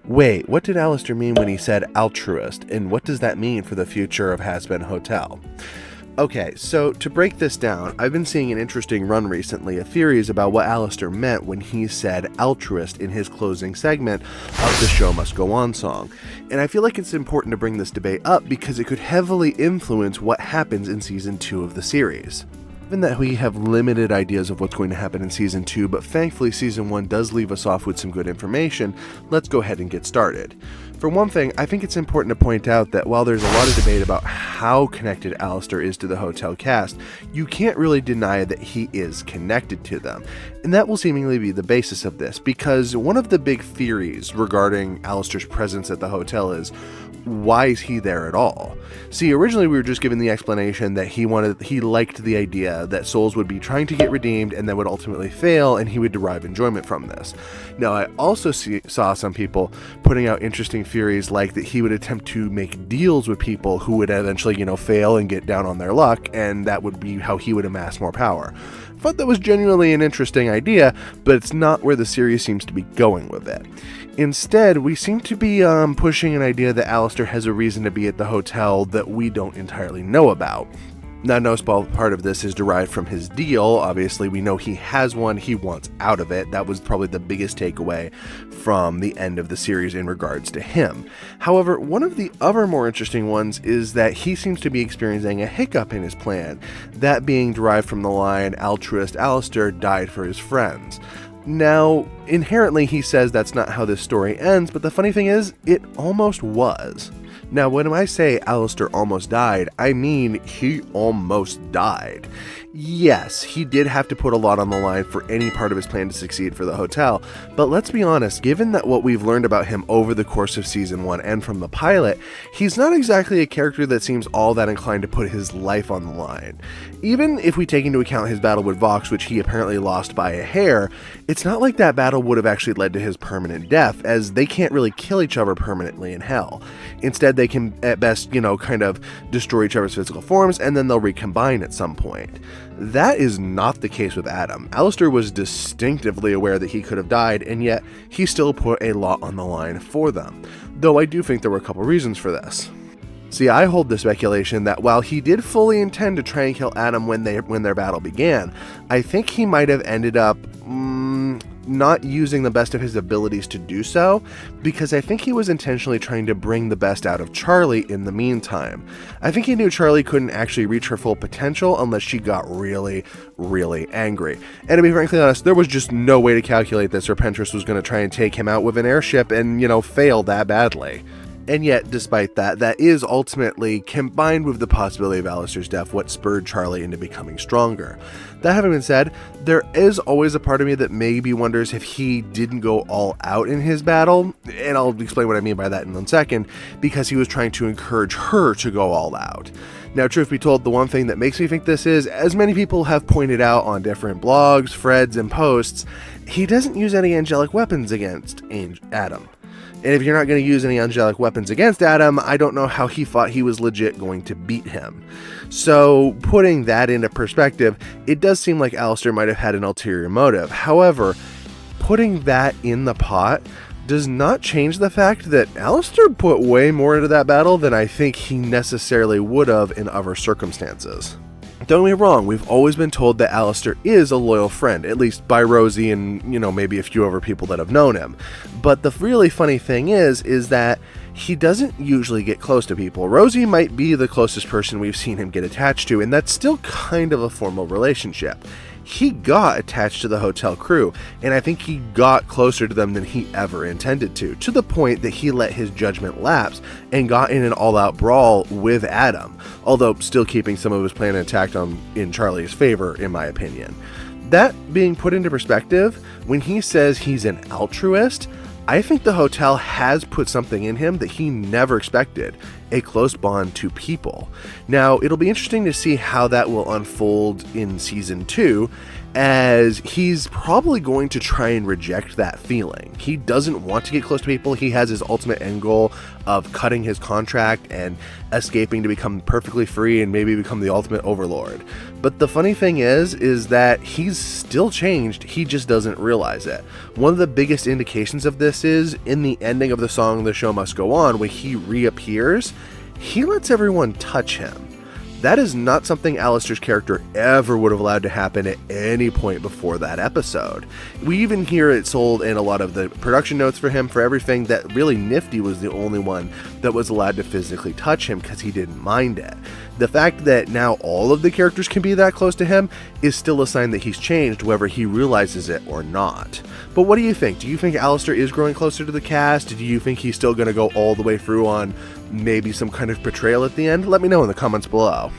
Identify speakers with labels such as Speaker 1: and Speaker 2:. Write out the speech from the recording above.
Speaker 1: Wait, what did Alastor mean when he said altruist, and what does that mean for the future of Hazbin Hotel? Okay, so to break this down, I've been seeing an interesting run recently of theories about what Alastor meant when he said altruist in his closing segment of the Show Must Go On song. And I feel like it's important to bring this debate up because it could heavily influence what happens in Season 2 of the series. Given that we have limited ideas of what's going to happen in Season 2, but thankfully Season 1 does leave us off with some good information, let's go ahead and get started. For one thing, I think it's important to point out that while there's a lot of debate about how connected Alastor is to the hotel cast, you can't really deny that he is connected to them. And that will seemingly be the basis of this, because one of the big theories regarding Alastor's presence at the hotel is, why is he there at all? See, originally we were just given the explanation that he liked the idea that souls would be trying to get redeemed and then would ultimately fail, and he would derive enjoyment from this. Now, I also saw some people putting out interesting theories like that he would attempt to make deals with people who would eventually, fail and get down on their luck, and that would be how he would amass more power. I thought that was genuinely an interesting idea, but it's not where the series seems to be going with it. Instead, we seem to be pushing an idea that Alastor has a reason to be at the hotel that we don't entirely know about. Now, no small part of this is derived from his deal. Obviously, we know he has one, he wants out of it. That was probably the biggest takeaway from the end of the series in regards to him. However, one of the other more interesting ones is that he seems to be experiencing a hiccup in his plan, that being derived from the line, "Altruist Alastor died for his friends." Now, inherently he says that's not how this story ends, but the funny thing is, it almost was. Now, when I say Alastor almost died, I mean he almost died. Yes, he did have to put a lot on the line for any part of his plan to succeed for the hotel, but let's be honest, given that what we've learned about him over the course of Season 1 and from the pilot, he's not exactly a character that seems all that inclined to put his life on the line. Even if we take into account his battle with Vox, which he apparently lost by a hair, it's not like that battle would have actually led to his permanent death, as they can't really kill each other permanently in hell. Instead, they can at best, kind of destroy each other's physical forms, and then they'll recombine at some point. That is not the case with Adam. Alastor was distinctively aware that he could have died, and yet he still put a lot on the line for them. Though I do think there were a couple reasons for this. See, I hold the speculation that while he did fully intend to try and kill Adam when their battle began, I think he might have ended up not using the best of his abilities to do so, because I think he was intentionally trying to bring the best out of Charlie in the meantime. I think he knew Charlie couldn't actually reach her full potential unless she got really, really angry. And to be frankly honest, there was just no way to calculate that Serpentress was going to try and take him out with an airship and, fail that badly. And yet, despite that, that is ultimately, combined with the possibility of Alastor's death, what spurred Charlie into becoming stronger. That having been said, there is always a part of me that maybe wonders if he didn't go all out in his battle, and I'll explain what I mean by that in 1 second, because he was trying to encourage her to go all out. Now, truth be told, the one thing that makes me think this is, as many people have pointed out on different blogs, threads, and posts, he doesn't use any angelic weapons against Adam. And if you're not going to use any angelic weapons against Adam, I don't know how he thought he was legit going to beat him. So, putting that into perspective, it does seem like Alastor might have had an ulterior motive. However, putting that in the pot does not change the fact that Alastor put way more into that battle than I think he necessarily would have in other circumstances. Don't get me wrong, we've always been told that Alastor is a loyal friend, at least by Rosie and, maybe a few other people that have known him. But the really funny thing is that he doesn't usually get close to people. Rosie might be the closest person we've seen him get attached to, and that's still kind of a formal relationship. He got attached to the hotel crew, and I think he got closer to them than he ever intended to the point that he let his judgment lapse and got in an all-out brawl with Adam, although still keeping some of his plan intact in Charlie's favor, in my opinion. That being put into perspective, when he says he's an altruist, I think the hotel has put something in him that he never expected, a close bond to people. Now, it'll be interesting to see how that will unfold in Season 2, as he's probably going to try and reject that feeling. He doesn't want to get close to people. He has his ultimate end goal of cutting his contract and escaping to become perfectly free and maybe become the ultimate overlord. But the funny thing is that he's still changed, he just doesn't realize it. One of the biggest indications of this is in the ending of the song The Show Must Go On, when he reappears, he lets everyone touch him. That is not something Alastor's character ever would have allowed to happen at any point before that episode. We even hear it sold in a lot of the production notes for him for everything that really Nifty was the only one that was allowed to physically touch him because he didn't mind it. The fact that now all of the characters can be that close to him is still a sign that he's changed, whether he realizes it or not. But what do you think? Do you think Alastor is growing closer to the cast? Do you think he's still going to go all the way through on maybe some kind of betrayal at the end? Let me know in the comments below.